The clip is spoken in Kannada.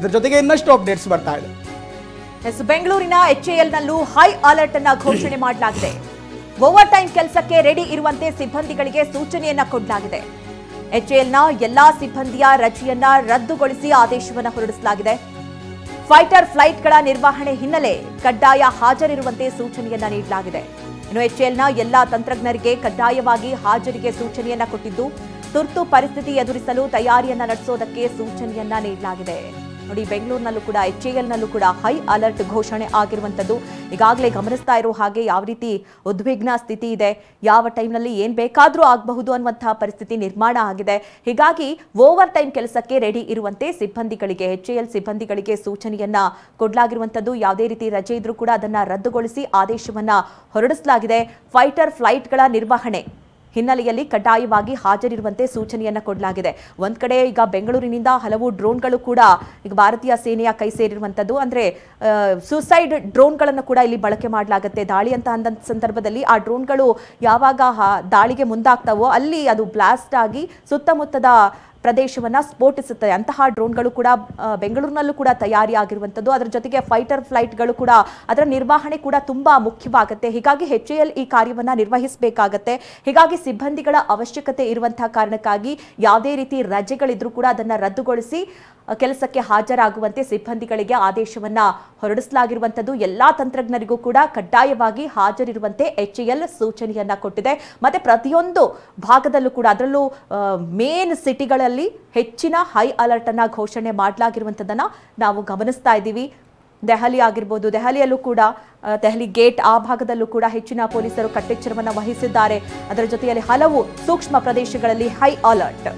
ಇದರ ಜೊತೆಗೆ ಇನ್ನಷ್ಟು ಅಪ್ಡೇಟ್ಸ್ ಬರ್ತಾ ಇದೆ. ಬೆಂಗಳೂರಿನ HALನಲ್ಲೂ ಹೈ ಅಲರ್ಟ್ ಅನ್ನ ಘೋಷಣೆ ಮಾಡಲಾಗಿದೆ. ಓವರ್ ಟೈಮ್ ಕೆಲಸಕ್ಕೆ ರೆಡಿ ಇರುವಂತೆ ಸಿಬ್ಬಂದಿಗಳಿಗೆ ಸೂಚನೆಯನ್ನ ಕೊಡಲಾಗಿದೆ. HALನ ಎಲ್ಲಾ ಸಿಬ್ಬಂದಿಯ ರಜೆಯನ್ನ ರದ್ದುಗೊಳಿಸಿ ಆದೇಶವನ್ನು ಹೊರಡಿಸಲಾಗಿದೆ. ಫೈಟರ್ ಫ್ಲೈಟ್ಗಳ ನಿರ್ವಹಣೆ ಹಿನ್ನೆಲೆ ಕಡ್ಡಾಯ ಹಾಜರಿರುವಂತೆ ಸೂಚನೆಯನ್ನ ನೀಡಲಾಗಿದೆ. ಇನ್ನು HALನ ಎಲ್ಲಾ ತಂತ್ರಜ್ಞರಿಗೆ ಕಡ್ಡಾಯವಾಗಿ ಹಾಜರಿಗೆ ಸೂಚನೆಯನ್ನ ಕೊಟ್ಟಿದ್ದು, ತುರ್ತು ಪರಿಸ್ಥಿತಿ ಎದುರಿಸಲು ತಯಾರಿಯನ್ನ ನಡೆಸೋದಕ್ಕೆ ಸೂಚನೆಯನ್ನ ನೀಡಲಾಗಿದೆ. ನೋಡಿ, ಬೆಂಗಳೂರಿನಲ್ಲೂ ಕೂಡ HALನಲ್ಲೂ ಕೂಡ ಹೈ ಅಲರ್ಟ್ ಘೋಷಣೆ ಆಗಿರುವಂತದ್ದು. ಈಗಾಗಲೇ ಗಮನಿಸ್ತಾ ಇರೋ ಹಾಗೆ ಯಾವ ರೀತಿ ಉದ್ವಿಗ್ನ ಸ್ಥಿತಿ ಇದೆ, ಯಾವ ಟೈಮ್ನಲ್ಲಿ ಏನ್ ಬೇಕಾದ್ರೂ ಆಗಬಹುದು ಅನ್ನುವಂತಹ ಪರಿಸ್ಥಿತಿ ನಿರ್ಮಾಣ ಆಗಿದೆ. ಹೀಗಾಗಿ ಓವರ್ ಟೈಮ್ ಕೆಲಸಕ್ಕೆ ರೆಡಿ ಇರುವಂತೆ ಸಿಬ್ಬಂದಿಗಳಿಗೆ, HAL ಸಿಬ್ಬಂದಿಗಳಿಗೆ ಸೂಚನೆಯನ್ನ ಕೊಡಲಾಗಿರುವಂತದ್ದು. ಯಾವುದೇ ರೀತಿ ರಜೆ ಇದ್ರೂ ಕೂಡ ಅದನ್ನ ರದ್ದುಗೊಳಿಸಿ ಆದೇಶವನ್ನ ಹೊರಡಿಸಲಾಗಿದೆ. ಫೈಟರ್ ಫ್ಲೈಟ್ಗಳ ನಿರ್ವಹಣೆ ಹಿನ್ನೆಲೆಯಲ್ಲಿ ಕಡ್ಡಾಯವಾಗಿ ಹಾಜರಿರುವಂತೆ ಸೂಚನೆಯನ್ನ ಕೊಡಲಾಗಿದೆ. ಒಂದ್ ಕಡೆ ಈಗ ಬೆಂಗಳೂರಿನಿಂದ ಹಲವು ಡ್ರೋನ್ಗಳು ಕೂಡ ಈಗ ಭಾರತೀಯ ಸೇನೆಯ ಕೈ ಸೇರಿರುವಂತದ್ದು. ಅಂದ್ರೆ ಸೂಸೈಡ್ ಡ್ರೋನ್ಗಳನ್ನು ಕೂಡ ಇಲ್ಲಿ ಬಳಕೆ ಮಾಡಲಾಗುತ್ತೆ. ದಾಳಿ ಅಂತ ಅಂದ ಸಂದರ್ಭದಲ್ಲಿ ಆ ಡ್ರೋನ್ಗಳು ಯಾವಾಗ ದಾಳಿಗೆ ಮುಂದಾಗ್ತಾವೋ ಅಲ್ಲಿ ಅದು ಬ್ಲಾಸ್ಟ್ ಆಗಿ ಸುತ್ತಮುತ್ತದ ಪ್ರದೇಶವನ್ನ ಸ್ಫೋಟಿಸುತ್ತದೆ. ಅಂತಹ ಡ್ರೋನ್ಗಳು ಕೂಡ ಬೆಂಗಳೂರಿನಲ್ಲೂ ಕೂಡ ತಯಾರಿ ಆಗಿರುವಂತದ್ದು. ಅದರ ಜೊತೆಗೆ ಫೈಟರ್ ಫ್ಲೈಟ್ಗಳು ಕೂಡ ಅದರ ನಿರ್ವಹಣೆ ಕೂಡ ತುಂಬಾ ಮುಖ್ಯವಾಗುತ್ತೆ. ಹೀಗಾಗಿ HAL ಈ ಕಾರ್ಯವನ್ನ ನಿರ್ವಹಿಸಬೇಕಾಗತ್ತೆ. ಹೀಗಾಗಿ ಸಿಬ್ಬಂದಿಗಳ ಅವಶ್ಯಕತೆ ಇರುವಂತಹ ಕಾರಣಕ್ಕಾಗಿ ಯಾವುದೇ ರೀತಿ ರಜೆಗಳಿದ್ರೂ ಕೂಡ ಅದನ್ನ ರದ್ದುಗೊಳಿಸಿ ಕೆಲಸಕ್ಕೆ ಹಾಜರಾಗುವಂತೆ ಸಿಬ್ಬಂದಿಗಳಿಗೆ ಆದೇಶವನ್ನ ಹೊರಡಿಸಲಾಗಿರುವಂತದ್ದು. ಎಲ್ಲಾ ತಂತ್ರಜ್ಞರಿಗೂ ಕೂಡ ಕಡ್ಡಾಯವಾಗಿ ಹಾಜರಿರುವಂತೆ HAL ಸೂಚನೆಯನ್ನ ಕೊಟ್ಟಿದೆ. ಮತ್ತೆ ಪ್ರತಿಯೊಂದು ಭಾಗದಲ್ಲೂ ಕೂಡ, ಅದರಲ್ಲೂ ಮೇನ್ ಸಿಟಿಗಳಲ್ಲಿ ಹೆಚ್ಚಿನ ಹೈ ಅಲರ್ಟ್ ಅನ್ನ ಘೋಷಣೆ ಮಾಡಲಾಗಿರುವಂತದನ್ನ ನಾವು ಗಮನಿಸ್ತಾ ಇದ್ದೀವಿ. ದೆಹಲಿ ಆಗಿರ್ಬೋದು, ದೆಹಲಿಯಲ್ಲೂ ಕೂಡ ದೆಹಲಿ ಗೇಟ್ ಆ ಭಾಗದಲ್ಲೂ ಕೂಡ ಹೆಚ್ಚಿನ ಪೊಲೀಸರು ಕಟ್ಟೆಚ್ಚರವನ್ನ ವಹಿಸಿದ್ದಾರೆ. ಅದರ ಜೊತೆಯಲ್ಲಿ ಹಲವು ಸೂಕ್ಷ್ಮ ಪ್ರದೇಶಗಳಲ್ಲಿ ಹೈ ಅಲರ್ಟ್.